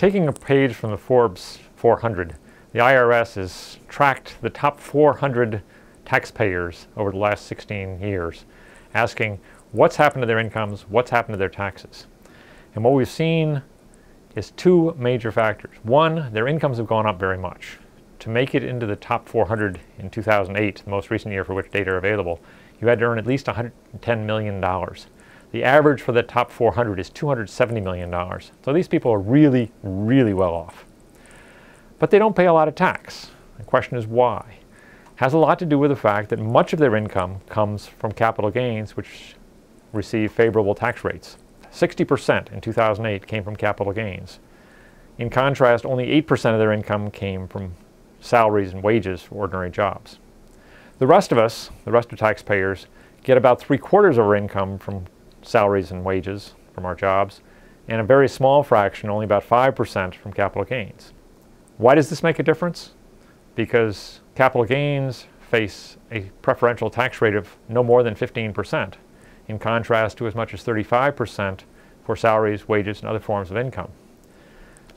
Taking a page from the Forbes 400, the IRS has tracked the top 400 taxpayers over the last 16 years, asking what's happened to their incomes, what's happened to their taxes. And what we've seen is two major factors. One, their incomes have gone up very much. To make it into the top 400 in 2008, the most recent year for which data are available, you had to earn at least $110 million. The average for the top 400 is $270 million. So these people are really, really well off. But they don't pay a lot of tax. The question is why? It has a lot to do with the fact that much of their income comes from capital gains, which receive favorable tax rates. 60% in 2008 came from capital gains. In contrast, only 8% of their income came from salaries and wages for ordinary jobs. The rest of us, the rest of taxpayers, get about 3/4 of our income from salaries and wages from our jobs, and a very small fraction, only about 5%, from capital gains. Why does this make a difference? Because capital gains face a preferential tax rate of no more than 15%, in contrast to as much as 35% for salaries, wages, and other forms of income.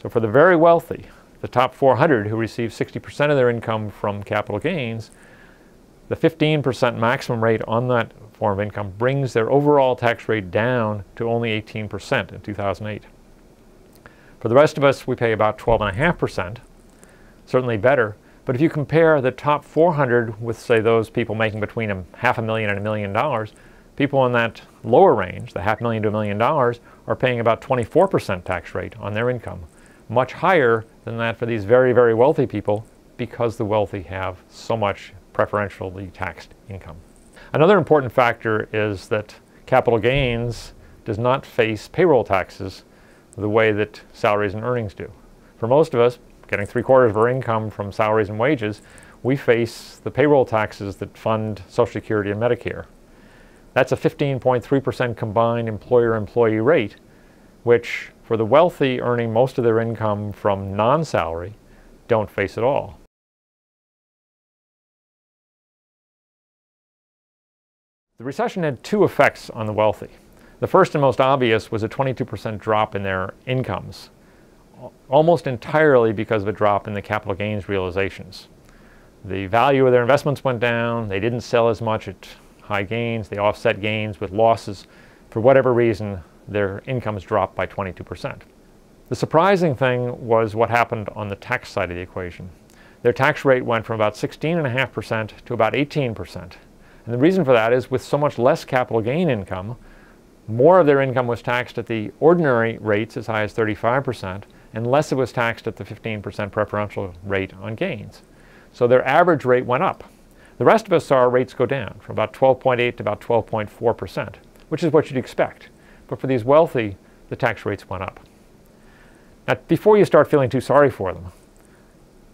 So for the very wealthy, the top 400 who receive 60% of their income from capital gains, the 15% maximum rate on that form of income brings their overall tax rate down to only 18% in 2008. For the rest of us, we pay about 12.5%, certainly better. But if you compare the top 400 with, say, those people making between $500,000 and $1 million, people in that lower range, the $500,000 to $1 million, are paying about 24% tax rate on their income, much higher than that for these very, very wealthy people, because the wealthy have so much preferentially taxed income. Another important factor is that capital gains does not face payroll taxes the way that salaries and earnings do. For most of us, getting 3/4 of our income from salaries and wages, we face the payroll taxes that fund Social Security and Medicare. That's a 15.3% combined employer-employee rate, which for the wealthy earning most of their income from non-salary don't face at all. The recession had two effects on the wealthy. The first and most obvious was a 22% drop in their incomes, almost entirely because of a drop in the capital gains realizations. The value of their investments went down, they didn't sell as much at high gains, they offset gains with losses. For whatever reason, their incomes dropped by 22%. The surprising thing was what happened on the tax side of the equation. Their tax rate went from about 16.5% to about 18%. And the reason for that is with so much less capital gain income, more of their income was taxed at the ordinary rates as high as 35%, and less it was taxed at the 15% preferential rate on gains. So their average rate went up. The rest of us saw our rates go down from about 12.8 to about 12.4%, which is what you'd expect. But for these wealthy, the tax rates went up. Now, before you start feeling too sorry for them,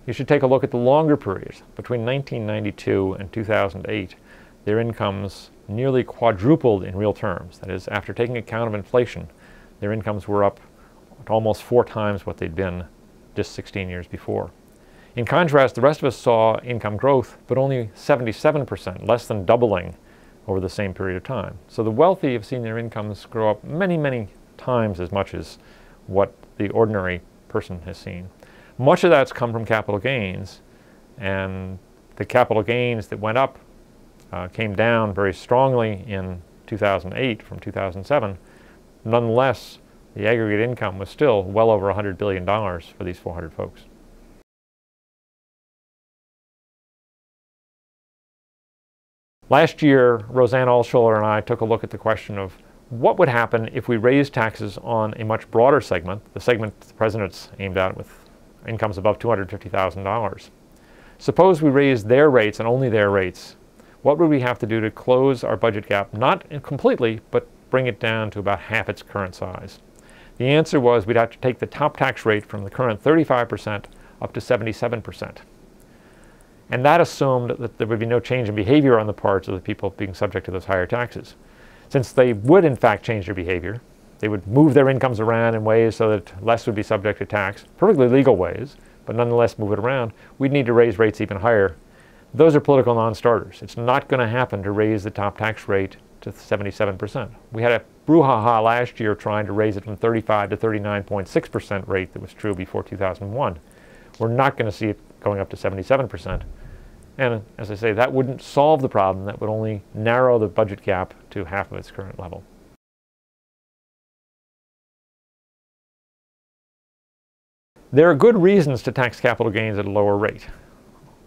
you should take a look at the longer periods. Between 1992 and 2008, their incomes nearly quadrupled in real terms. That is, after taking account of inflation, their incomes were up to almost 4 times what they'd been just 16 years before. In contrast, the rest of us saw income growth, but only 77%, less than doubling over the same period of time. So the wealthy have seen their incomes grow up many, many times as much as what the ordinary person has seen. Much of that's come from capital gains, and the capital gains that went up came down very strongly in 2008 from 2007. Nonetheless, the aggregate income was still well over $100 billion for these 400 folks. Last year, Roseanne Altschuler and I took a look at the question of what would happen if we raised taxes on a much broader segment, the segment the president's aimed at with incomes above $250,000. Suppose we raised their rates and only their rates. What would we have to do to close our budget gap, not completely, but bring it down to about half its current size? The answer was we'd have to take the top tax rate from the current 35% up to 77%. And that assumed that there would be no change in behavior on the parts of the people being subject to those higher taxes. Since they would in fact change their behavior, they would move their incomes around in ways so that less would be subject to tax, perfectly legal ways, but nonetheless move it around, we'd need to raise rates even higher. Those are political non-starters. It's not going to happen to raise the top tax rate to 77%. We had to brouhaha last year trying to raise it from 35 to 39.6% rate that was true before 2001. We're not going to see it going up to 77%. And as I say, that wouldn't solve the problem. That would only narrow the budget gap to half of its current level. There are good reasons to tax capital gains at a lower rate.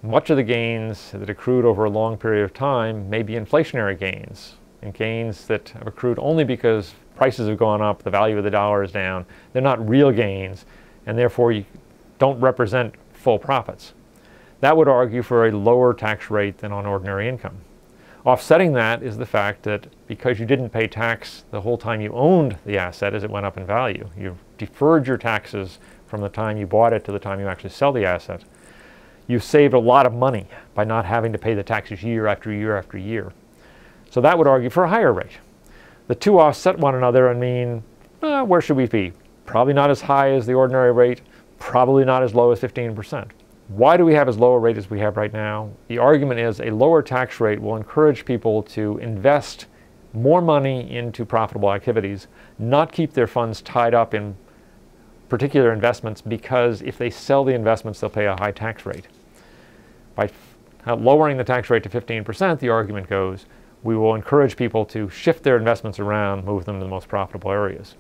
Much of the gains that accrued over a long period of time may be inflationary gains, and gains that have accrued only because prices have gone up, the value of the dollar is down. They're not real gains, and therefore you don't represent full profits. That would argue for a lower tax rate than on ordinary income. Offsetting that is the fact that because you didn't pay tax the whole time you owned the asset as it went up in value, you deferred your taxes from the time you bought it to the time you actually sell the asset, you saved a lot of money by not having to pay the taxes year after year after year. So that would argue for a higher rate. The two offset one another and mean, where should we be? Probably not as high as the ordinary rate, probably not as low as 15%. Why do we have as low a rate as we have right now? The argument is a lower tax rate will encourage people to invest more money into profitable activities, not keep their funds tied up in particular investments, because if they sell the investments, they'll pay a high tax rate. By lowering the tax rate to 15%, the argument goes, we will encourage people to shift their investments around, move them to the most profitable areas.